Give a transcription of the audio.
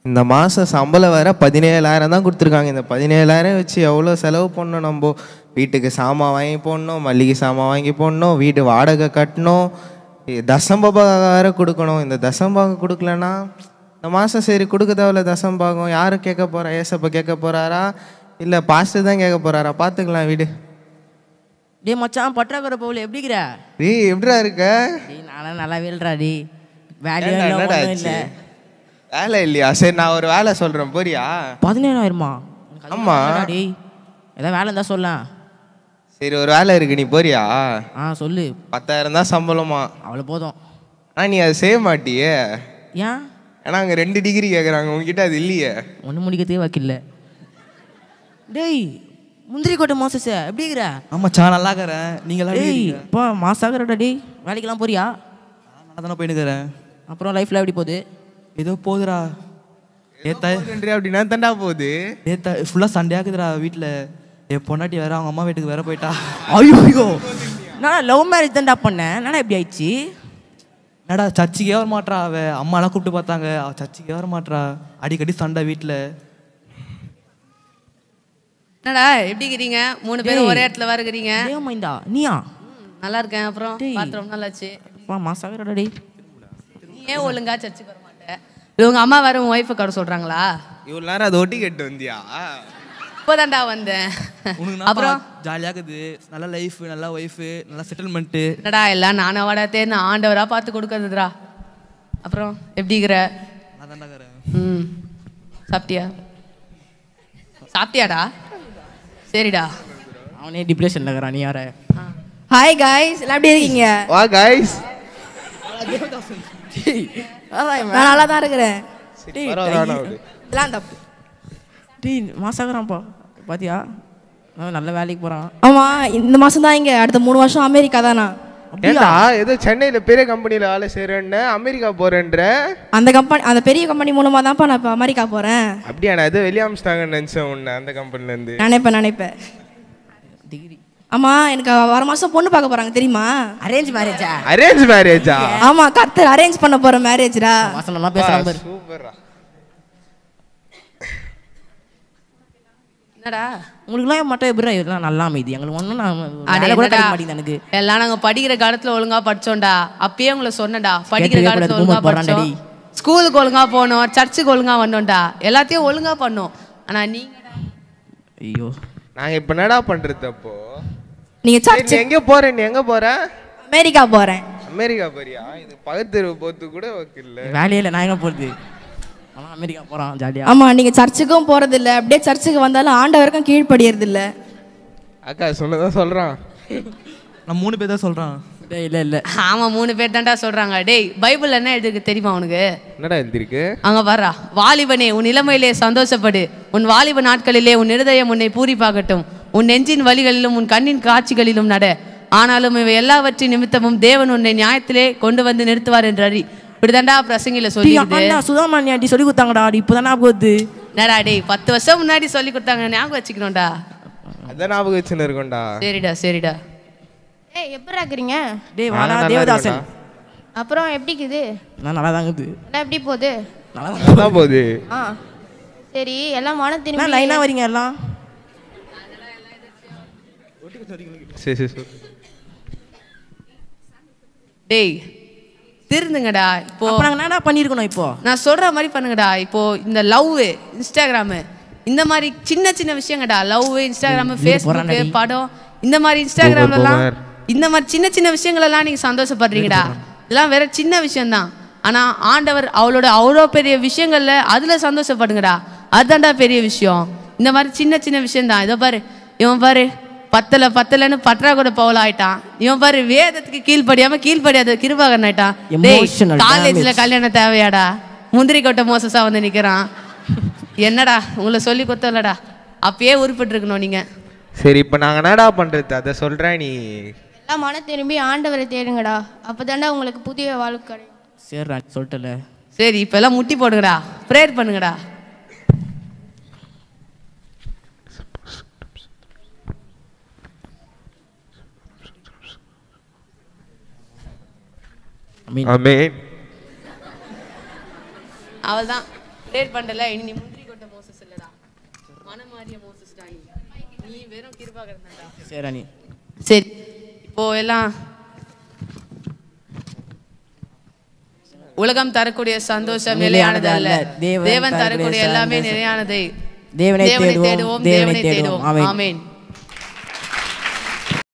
இந்த மாதம் சம்பளம் வேறு 17,000 தான் கொடுத்துருக்காங்க. இந்த 17,000 வச்சு எவ்வளோ செலவு பண்ணணும்? நம்ம வீட்டுக்கு சாமான் வாங்கி போடணும், மல்லிகை சாமான் வாங்கி போடணும், வீடு வாடகை கட்டணும், தசம்பாகம் வேறு கொடுக்கணும். இந்த தசம்பாகம் கொடுக்கலன்னா இந்த மாதம் சரி கொடுக்க தேவையில்ல. தசம்பாகம் யார் கேட்க போகிறா? ஏசப்பா கேட்க போகிறாரா இல்லை பாஸ்டர் தான் கேட்க போகிறாரா? பார்த்துக்கலாம் வீடு. டே மச்சான் பற்றாக்குறை போகல எப்படிங்கிற? டேய் எப்படிடா இருக்க? நானும் நல்லா வேல்றா டி. வேலையே இல்லை. வேலை இல்லையா? சரி நான் ஒரு வேலை சொல்கிறேன், போறியா? 17,000மா? ஆமாம் டி. ஏதாவது வேலை இருந்தால் சொல்ல. சரி ஒரு வேலை இருக்கு, நீ போறியா? சொல்லு. 10,000 தான் சம்பளமா? அவ்வளோ போதும். நீ அதை செய்ய மாட்டியே. ஏன்? ஏன்னா அங்கே 2 டிகிரி கேட்குறாங்க, உங்ககிட்ட அது இல்லையே. ஒன்று முடிக்கிறதே வாக்கில்ல. டேய் முந்திரி கோட்டை மாசஸ் எப்படிங்கிற? ஆமாச்சா நல்லா இருக்கிறேன். நீங்களாம் இப்போ மாசாகிறடா டேய். வேலைக்கெல்லாம் போறியா? நான் தானே போயிட்டுக்கிறேன். அப்புறம் லைஃப்பில் எப்படி போகுது? ஏதோ போகுதுடா. அப்படின்னா தண்டா போகுது. ஃபுல்லாக சண்டே ஆகுதுடா வீட்டில். என் பொண்டாட்டி வேற அவங்க அம்மா வீட்டுக்கு வேற போயிட்டா. ஐயோ நான் லவ் மேரேஜ் தான்டா பண்ணேன். நானா எப்படி ஆயிடுச்சு? என்னடா சர்ச்சுக்கே வர மாட்றா. அம்மாலாம் கூப்பிட்டு பார்த்தாங்க, சர்ச்சுக்கே வர மாட்றா. அடிக்கடி சண்டை வீட்டில். என்னடா எப்படி இருக்கிறீங்க? 3 பேரும் ஒரே இடத்துல வருகிறீங்க. நீயா? நல்லா இருக்கேன். அப்புறம் பார்த்து ரொம்ப நல்லாச்சு. மாசாகிறடா டேய். நீ ஏன் ஒழுங்கா சர்ச்சுக்கு வர மாட்டேன்? இவங்க அம்மா வேற உன் ஒய்ஃபை கடை சொல்றாங்களா? இவ்வளோ நேரம் அதை ஒட்டி கேட்டு வந்தியா? இப்போதான்டா வந்தேன். அப்புறம் ஜாலியாக இருக்குது. நல்ல லைஃப், நல்ல ஒய்ஃபு, நல்ல செட்டில்மெண்ட்டு. என்னடா எல்லாம் நானா வாடா தேர்ந்து ஆண்டவராக பார்த்து கொடுக்கறதுடா. அப்புறம் எப்படிங்கிற? சாப்பிட்டியா? சாப்பிட்டியாடா? சரிடா. அவனே டிப்ரெஷன்ல இருக்கிறான். நீ யார? ஹாய் காய்ஸ், எல்லாம் எப்படி இருக்கீங்க? வா காய்ஸ். நான் நல்லா தான் இருக்கிறேன். எல்லாம் தப்பு. டேய் மாசாகிறான்ப்பா பாத்தியா? நல்ல வேலைக்கு போகிறான். ஆமாம், இந்த மாதம் தான் இங்கே, அடுத்த 3 வருஷம் அமெரிக்கா தானா? ஏண்டா ஏதோ சென்னையில் பெரிய கம்பெனியில் வேலை செய்கிறேன்னு அமெரிக்கா போகிறேன்ற? அந்த பெரிய கம்பெனி மூலமாக தான்ப்பா நான் இப்போ அமெரிக்கா போகிறேன். அப்படியாண்ணா? எதோ வெளியே அமிச்சிட்டாங்கன்னு நினச்சேன் உன்னை அந்த கம்பெனிலேருந்து. நினைப்பேன். டிகிரி. ஆமாம், எனக்கு வர மாதம் பொண்ணு பார்க்க போகிறாங்க தெரியுமா? அரேஞ்ச் மேரேஜா? அரேஞ்ச் மேரேஜா? ஆமாம், கர்த்தர் அரேஞ்ச் பண்ண போகிற மேரேஜ்டா. மாசம் பேசுகிறாங்க. சூப்பரா. என்னடா உங்களுக்குலாம் மட்டும் எப்படி இதெல்லாம் நல்லா அமைதி? எங்களுக்கு ஒன்றும் கூட கிடைக்க மாட்டேங்குது. எனக்கு எல்லாம் நாங்கள் படிக்கிற காலத்தில் ஒழுங்கா படித்தோம்டா. அப்பயே உங்களை சொன்னடா, படிக்கிற காலத்தில் ஒழுங்கா படிச்சோம், ஸ்கூலுக்கு ஒழுங்கா போனோம், சர்ச்சுக்கு ஒழுங்கா வந்தோம்டா, எல்லாத்தையும் ஒழுங்கா பண்ணோம். ஆனால் நீங்கடா ஐயோ நாங்கள் இப்போ என்னடா பண்ணுறது? அப்போ நீங்கள் சர்ச் எங்கே போகிறேன்? நீ எங்கே போகிற? அமெரிக்கா போகிறேன். அமெரிக்கா போறியா? இது பக்கத்து போகிறது கூட இல்லை. வேலையில் நான் எங்கே போகிறது? ஆனால் அமெரிக்கா போகிறான் ஜாலியாக. ஆமாம், நீங்கள் சர்ச்சுக்கும் போகிறது இல்லை, அப்படியே சர்ச்சுக்கு வந்தாலும் ஆண்டவருக்கும் கீழ்ப்படியறது இல்லை. அக்கா சொன்னதான் சொல்கிறான். நான் 3 பேர் தான் சொல்கிறான். இல்லை ஆமாம் 3 பேர் தான்டா சொல்கிறாங்க. டேய் பைபிள் என்ன எழுதிருக்கு தெரியுமா உனக்கு? என்னடா எழுதிருக்கு? அங்கே வர்றா. வாலிபனே உன் இளமையிலே சந்தோஷப்படு, உன் வாலிப நாட்களிலே உன் இருதயம் உன்னை பூரிப்பாகட்டும், உன் நெஞ்சின் வழிகளிலும் உன் கண்ணின் காட்சிகளிலும் நட. ஆனாலும் இவை எல்லாவற்றின் நிமித்தமும் தேவன் உன்னை நியாயத்திலே கொண்டு வந்து நிறுத்துவார் என்று அறி. இப்படிதான்டா பிரசங்கில சொல்லிடுது. சுதாமணி ஆண்டி சொல்லி கொடுத்தாங்கடா. இப்போதானே போகுது. என்னடா டேய் 10 வருஷம் முன்னாடி சொல்லி கொடுத்தாங்க, ஞாபகம் வச்சுக்கணும்டா. அதான் ஞாபகம் வச்சுன்னு இருக்கோம்டா. சரிடா. ஏய் எப்படி இருக்கிறீங்க? டேய் வாடா தேவதாசன். அப்புறம் எப்படி இருக்குது? நான் நல்லா தாங்க இருக்குது. எல்லாம் எப்படி போகுது? நல்லா போகுது. சரி, எல்லாம் மனம் திரும்பி லைனா வரீங்க எல்லாம். சரி. டேய் திருந்துங்கடா. இப்போ நாங்கள் என்னடா பண்ணியிருக்கணும்? இப்போ நான் சொல்ற மாதிரி பண்ணுங்கடா. இப்போ இந்த லவ் இன்ஸ்டாகிராமு இந்த மாதிரி சின்ன சின்ன விஷயங்கடா. லவ் இன்ஸ்டாகிராமு ஃபேஸ்புக்கு படம் இந்த மாதிரி இன்ஸ்டாகிராம்லாம் இந்த மாதிரி சின்ன சின்ன விஷயங்கள் எல்லாம் நீங்க சந்தோஷப்படுறீங்கடா. இதெல்லாம் வேற சின்ன விஷயம்தான். ஆனா ஆண்டவர் அவ்வளோ பெரிய விஷயங்கள்ல அதுல சந்தோஷப்படுங்கடா. அதுதான்டா பெரிய விஷயம். இந்த மாதிரி சின்ன சின்ன விஷயம்தான். இதோ பாரு, இவன் பாரு பத்தலன்னு பற்றாக்குறை பவுல் ஆயிட்டான். இவன் பாரு வேதத்துக்கு கீழ்ப்படியாத கிருபாகரன் ஆயிட்டான். காலேஜ்ல கல்யாணம் தேவையாடா? முந்திரி கொட்டை மோசஸா வந்து நிக்கிறான். என்னடா உங்களை சொல்லி கொடுத்தலடா, அப்பயே உருப்பிட்டு இருக்கணும் நீங்க. சரி இப்போ நாங்கள் என்னடா பண்ணுறது அதை சொல்கிறேன். நீ எல்லாம் மனம் திரும்பி ஆண்டவரை தேடுங்கடா, அப்போதாண்டா உங்களுக்கு புதிய வாழ்க்கை. சரிடா சொல்லிட்டல. சரி இப்போ எல்லாம் முட்டி போடுங்கடா, ப்ரேயர் பண்ணுங்கடா. ஆமென். அவள்தான் டேட் பண்ணல இனி நீ முந்திரி கொட்ட மோசஸ் இல்லடா, மனமாரிய மோசஸ்டா. நீ வெறும் கிருபாகரன் தான்டா. சரி அண்ணி. சரி, இப்போ எல்லாம் உலகம் தரக்கூடிய சந்தோஷம் நிலையானது அல்ல, தேவன் தரக்கூடிய எல்லாமே நிலையானதை. தேவனை தேடுவோம், தேவனை தேடுவோம். ஆமென்.